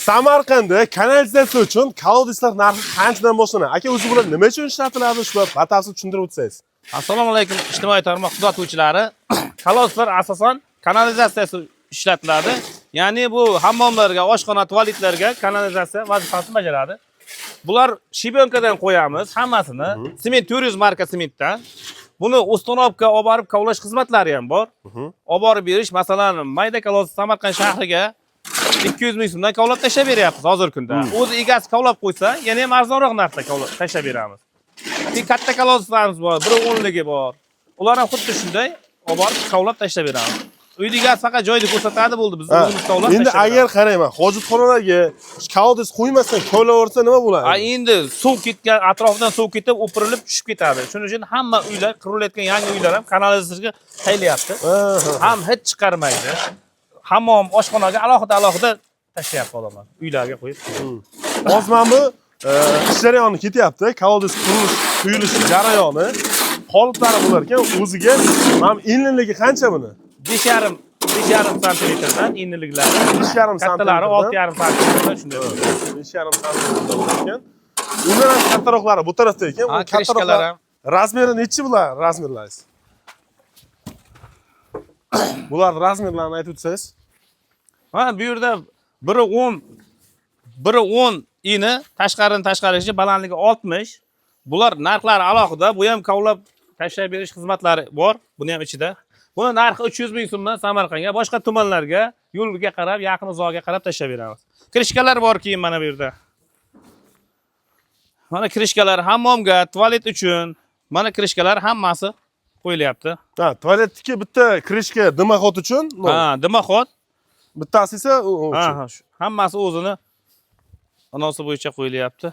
Samarqandda kanalizatsiya uchun kolodeslar narxi qanchadan boshlanadi? Aka, o'zi bular nima uchun ishlatiladi? Shu batafsil tushuntirib o'tsangiz. Assalomu alaykum ijtimoiy tarmoq kuzatuvchilari. Kolodeslar asosan kanalizatsiyasi ishlatiladi. Ya'ni bu hammomlarga, oshxona, tualetlarga kanalizatsiya vazifasini bajaradi. Bular shibonkadan qo'yamiz hammasini. Sement 400 marka sementdan. Buni uстановка olib borib kovlash xizmatlari ham bor. Olib borib berish, masalan, mayda kolodes Samarqand shahriga 200 ming so'mdan kovlab tashlab beryapmiz hozirgi kunda. O'zi egasi kovlab qo'ysa, yana ham arzonroq narxda kovlab tashlab beramiz. Katta kolodeslarimiz bor, 1.10 ligi bor. Ular ham xuddi shunday olib borib kovlab tashlab beramiz. Uyda egasi faqat joyda ko'rsatadi bo'ldi, biz o'zimiz kovlab tashlab. Endi agar qarayman, hojatxonalarga kolodes qo'ymasdan kovlaversa nima bo'ladi? Endi suv ketgan, atrofidan suv ketib, o'pirilib tushib ketadi. Shuning uchun hamma uylar, qurilayotgan yangi uylar ham kanalizatsiyaga qaylyapti. Ham hech chiqarmaydi. Hammom, oshxonaga alohida tashlayapti odamlar. Uylarga qo'yib. Hozir mana bu ish jarayoni ketyapti. Kolodes quyilish jarayoni qoliplari bo'lar ekan, o'ziga mana enliligi qancha buni? 5,5 santimetrdan enliliklari. 5,5 kattalari 6,5 santimetrdan shunday. 5,5 santimetr ekan. Undan ham kattaroqlari bu tarafda ekan. Bu kattaroqlar ham. Razmeri nechi bular razmerlaringiz? Bular razmerlarini aytib o'tsangiz. Ha, bu yerda 1.10 eni, tashqarigacha balandligi 60. Bular narxlari alohida. Bu ham kovlab tashlab berish xizmatlari bor. Buni ham ichida. Buni narxi 300 ming so'mdan Samarqandga, boshqa tumanlarga, yo'lga qarab, yaqin uzoqga qarab tashlab beramiz. Krishkalar bor keyin mana bu yerda. Mana krishkalar hammomga, tualet uchun, mana krishkalar hammasi qo'yilyapti. Ha, tualetniki bitta krishka dimoxod uchun. Ha, dimoxod. Bittasi esa ha, hammasi o'zini anosi bo'yicha qo'yilyapti.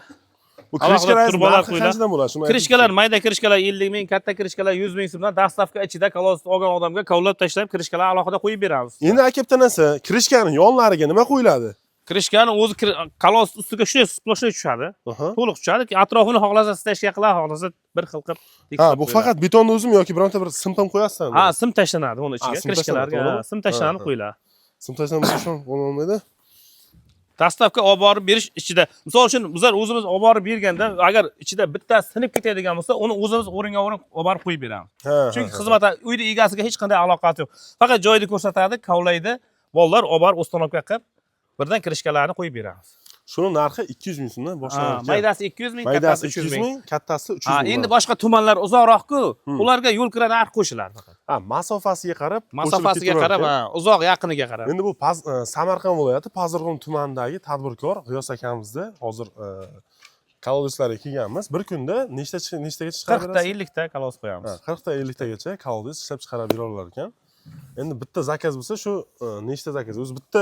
Bu krishkalar qanchadan bo'ladi? Krishkalar, mayda krishkalar 50 ming, katta krishkalar 100 ming so'mdan dastavka ichida kolodes olgan odamga kovlab tashlab, krishkalar alohida qo'yib beramiz. Endi aka, bitta narsa, krishkaning yonlariga nima qo'yiladi? Krishkani o'zi kolodes ustiga shunday sploshli tushadi. To'liq tushadi. Atrofini xohlasa stashga qiladi, xohlasa bir xil qilib. Ha, bu faqat betonni o'zimi yoki bironta bir sim ham qo'yasizmi? Ha, sim tashlanadi uni ichiga. Krishkalarga sim tashlanib qo'yiladi. Sim tashlanib bo'lmaydi. Dastavka olib borib berish ichida. Misol uchun bizlar o'zimiz olib borib berganda, agar ichida bitta sinib ketadigan bo'lsa, uni o'zimiz o'ringa olib borib qo'yib beramiz. Chunki xizmat uyda egasiga hech qanday aloqasi yo'q. Faqat joyida ko'rsatadi, kovlaydi, bolalar olib borib uстановка qilib, birdan krishkalarni qo'yib beramiz. Shuni narxi 200 ming so'mdan boshlanadi. Maydasi 200 ming, kattasi 300 ming, kattasi 300 ming. Endi boshqa tumanlar uzoqroq-ku, ularga yo'l kira narx qo'shiladi faqat. Ha, masofasiga qarab, uzoq yaqiniga qarab. Endi bu Samarqand viloyati Pazirg'om tumanidagi tadbirkor G'iyos akamizda hozir kolodeslarga kelganmiz. Bir kunda nechtagacha chiqarib 40 ta 50 ta kolodes qo'yamiz. 40 ta 50 tagacha kolodes ishlab chiqarib beralar ekan. Endi bitta zakaz bo'lsa, shu nechta zakaz? O'zi bitta